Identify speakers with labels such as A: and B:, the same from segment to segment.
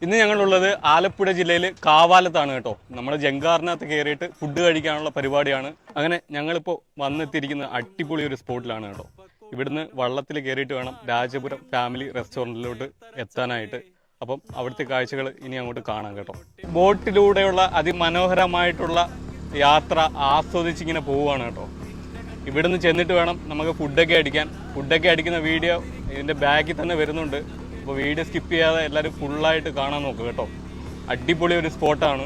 A: ഇന്ന് ഞങ്ങളുള്ളത് ആലപ്പുഴ ജില്ലയിൽ കാവാലത്താണ് കേട്ടോ. നമ്മൾ ജങ്കാറിനകത്ത് കയറിയിട്ട് ഫുഡ് കഴിക്കാനുള്ള പരിപാടിയാണ്. അങ്ങനെ ഞങ്ങളിപ്പോൾ വന്നെത്തിയിരിക്കുന്ന അടിപൊളി ഒരു സ്പോട്ടിലാണ് കേട്ടോ. ഇവിടുന്ന് വള്ളത്തിൽ കയറിയിട്ട് വേണം രാജപുരം ഫാമിലി റെസ്റ്റോറൻറ്റിലോട്ട് എത്താനായിട്ട്. അപ്പം അവിടുത്തെ കാഴ്ചകൾ ഇനി അങ്ങോട്ട് കാണാം കേട്ടോ. ബോട്ടിലൂടെയുള്ള അതിമനോഹരമായിട്ടുള്ള യാത്ര ആസ്വദിച്ചിങ്ങനെ പോവുകയാണ് കേട്ടോ. ഇവിടുന്ന് ചെന്നിട്ട് വേണം നമുക്ക് ഫുഡൊക്കെ അടിക്കുന്ന വീഡിയോ ഇതിൻ്റെ ബാക്കിൽ തന്നെ വരുന്നുണ്ട്. അപ്പോൾ വീഡിയോ സ്കിപ്പ് ചെയ്യാതെ എല്ലാവരും ഫുള്ളായിട്ട് കാണാൻ നോക്കുക കേട്ടോ. അടിപൊളി ഒരു സ്പോട്ടാണ്.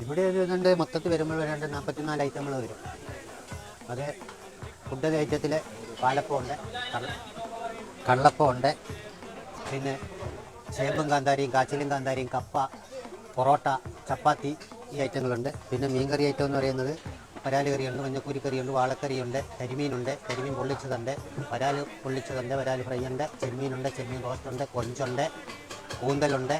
B: ഇവിടെ ഒരു മൊത്തത്തിൽ വരുമ്പോൾ 44 ഐറ്റങ്ങൾ വരും. അത് ഫുഡ് ഐറ്റത്തിൽ പാലപ്പം ഉണ്ട്, കള്ളപ്പം ഉണ്ട്, പിന്നെ ചേമ്പും കാന്താരിയും കാച്ചിലും കാന്താരിയും, കപ്പ, പൊറോട്ട, ചപ്പാത്തി ഈ ഐറ്റങ്ങളുണ്ട്. പിന്നെ മീൻകറി ഐറ്റം എന്ന് പറയുന്നത് വരാൽ കറിയുണ്ട്, മഞ്ഞക്കൂരിക്കറിയുണ്ട്, വാളക്കറിയുണ്ട്, കരിമീനുണ്ട്, കരിമീൻ പൊള്ളിച്ചതുണ്ട്, വരാൽ പൊള്ളിച്ചതുണ്ട്, വരാൽ ഫ്രൈ ഉണ്ട്, ചെമ്മീനുണ്ട്, ചെമ്മീൻ റോസ്റ്റുണ്ട്, കൊഞ്ചുണ്ട്, കൂന്തലുണ്ട്,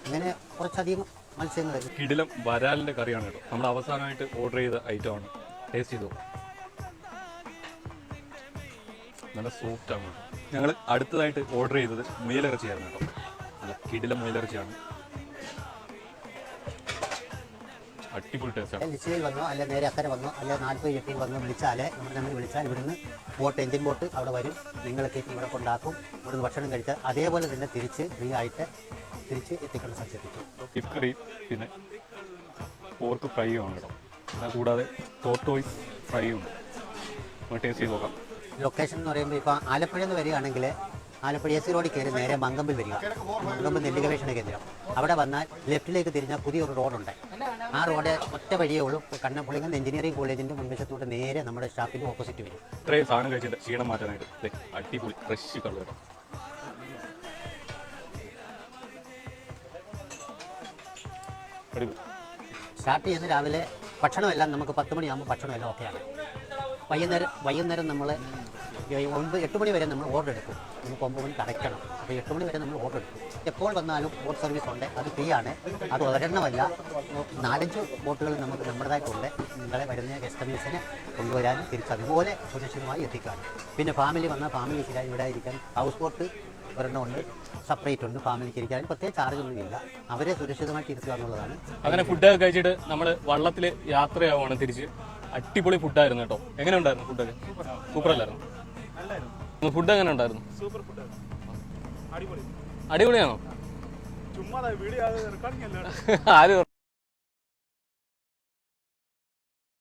B: ഇങ്ങനെ കുറച്ചധികം മത്സ്യങ്ങൾ.
A: കിടിലം വരാലിൻ്റെ കറിയാണ് കേട്ടോ. നമ്മൾ അവസാനമായിട്ട് ഓർഡർ ചെയ്ത ഐറ്റമാണ്. ടേസ്റ്റ് ചെയ്തു, നല്ല സോഫ്റ്റാണ്. ഞങ്ങൾ അടുത്തതായിട്ട് ഓർഡർ ചെയ്തത് മുയലിറച്ചിയായിരുന്നു കേട്ടോ. നല്ല കിടിലം മുയലിറച്ചിയാണ്, അടിപൊളി ടേസ്റ്റാണ്.
B: ലിസ്റ്റിൽ വന്നോ അല്ലെ നേരെ അക്കരെ വന്നോ അല്ലെ 40 എട്ടിയിൽ വന്നോ വിളിച്ചാൽ നമ്മൾ വിളിച്ചാൽ ഇവിടുന്ന് ബോട്ട്, എഞ്ചിൻ ബോട്ട് അവിടെ വരും. നിങ്ങളൊക്കെ ഇവിടെ കൊണ്ടാക്കും. ഇവിടുന്ന് ഭക്ഷണം കഴിച്ചാൽ അതേപോലെ തന്നെ തിരിച്ച് ഫ്രീ ആയിട്ട് തിരിച്ച് എത്തിക്കുന്ന സ്ഥലത്തെത്തിക്കും.
A: ബീഫ് കറി പിന്നെ പോർക്ക് ഫ്രൈയും ആണ് കേട്ടോ. അതുകൂടാതെ ടോർട്ടോയ്സ് ഫ്രൈയും ഉണ്ട്. നമുക്ക് ടേസ്റ്റ് ചെയ്ത് നോക്കാം.
B: ലൊക്കേഷൻ എന്ന് പറയുമ്പോൾ ഇപ്പോൾ ആലപ്പുഴയിൽ നിന്ന് വരികയാണെങ്കിൽ ആലപ്പുഴ എസ് റോഡിൽ കയറി നേരെ മങ്കമ്പിൽ വരിക. മങ്കമ്പ് നെല്ലിഗവേഷണ കേന്ദ്രം. അവിടെ വന്നാൽ ലെഫ്റ്റിലേക്ക് തിരിഞ്ഞാൽ പുതിയൊരു റോഡുണ്ട്. ആ റോഡ് ഒറ്റ വഴിയേ ഉള്ളൂ. കണ്ണപ്പുളിങ്ങൽ എഞ്ചിനീയറിംഗ് കോളേജിൻ്റെ മുൻവശത്തോട്ട് നേരെ നമ്മുടെ ഷാപ്പിൻ്റെ ഓപ്പോസിറ്റ് വരും.
A: ഇത്രയും സാധനം കഴിച്ചിട്ട് ക്ഷീണം മാറ്റാനായിട്ട് അടിപൊളി ഫ്രഷ് കളർ കേട്ടോ.
B: സ്റ്റാർട്ട് ചെയ്യുന്ന രാവിലെ ഭക്ഷണമെല്ലാം നമുക്ക് 10 മണിയാകുമ്പോൾ ഭക്ഷണമെല്ലാം ഓക്കെയാണ്. വൈകുന്നേരം നമ്മൾ 8 മണി വരെ നമ്മൾ ഓർഡർ എടുക്കും. നമുക്ക് 9 മണിക്ക് അടയ്ക്കണം. അപ്പോൾ 8 മണി വരെ നമ്മൾ ഓർഡർ എടുക്കും. എപ്പോൾ വന്നാലും ബോട്ട് സർവീസ് ഉണ്ട്. അത് ഫ്രീ ആണ്. അത് ഒരെണ്ണമല്ല, 4-5 ബോട്ടുകൾ നമുക്ക് നമ്മുടേതായിട്ടുണ്ട്. നിങ്ങളെ വരുന്ന കസ്റ്റമേഴ്സിനെ കൊണ്ടുവരാനും തിരിച്ച് അതുപോലെ സുരക്ഷിതമായി എത്തിക്കാനും. പിന്നെ ഫാമിലി വന്നാൽ ഫാമിലി ശരിയായി ഇവിടെ ഇരിക്കാൻ ഹൗസ് ബോട്ട് ഒരെണ്ണമുണ്ട്, സെപ്പറേറ്റ് ഉണ്ട്. ഫാമിലിക്ക് ഇരിക്കാൻ പ്രത്യേക ചാർജൊന്നും ഇല്ല. അവരെ സുരക്ഷിതമായിട്ട് ഇരുത്തുക എന്നുള്ളതാണ്.
A: അങ്ങനെ ഫുഡൊക്കെ കഴിച്ചിട്ട് നമ്മൾ വള്ളത്തിൽ യാത്രയാവുകയാണ് തിരിച്ച്. അടിപൊളി ഫുഡായിരുന്നു കേട്ടോ. എങ്ങനെ ഉണ്ടായിരുന്നു ഫുഡൊക്കെ? സൂപ്പർ അല്ലായിരുന്നു? ഫുഡ് എങ്ങനെ ഉണ്ടായിരുന്നു? അടിപൊളിയാണോ? ആര്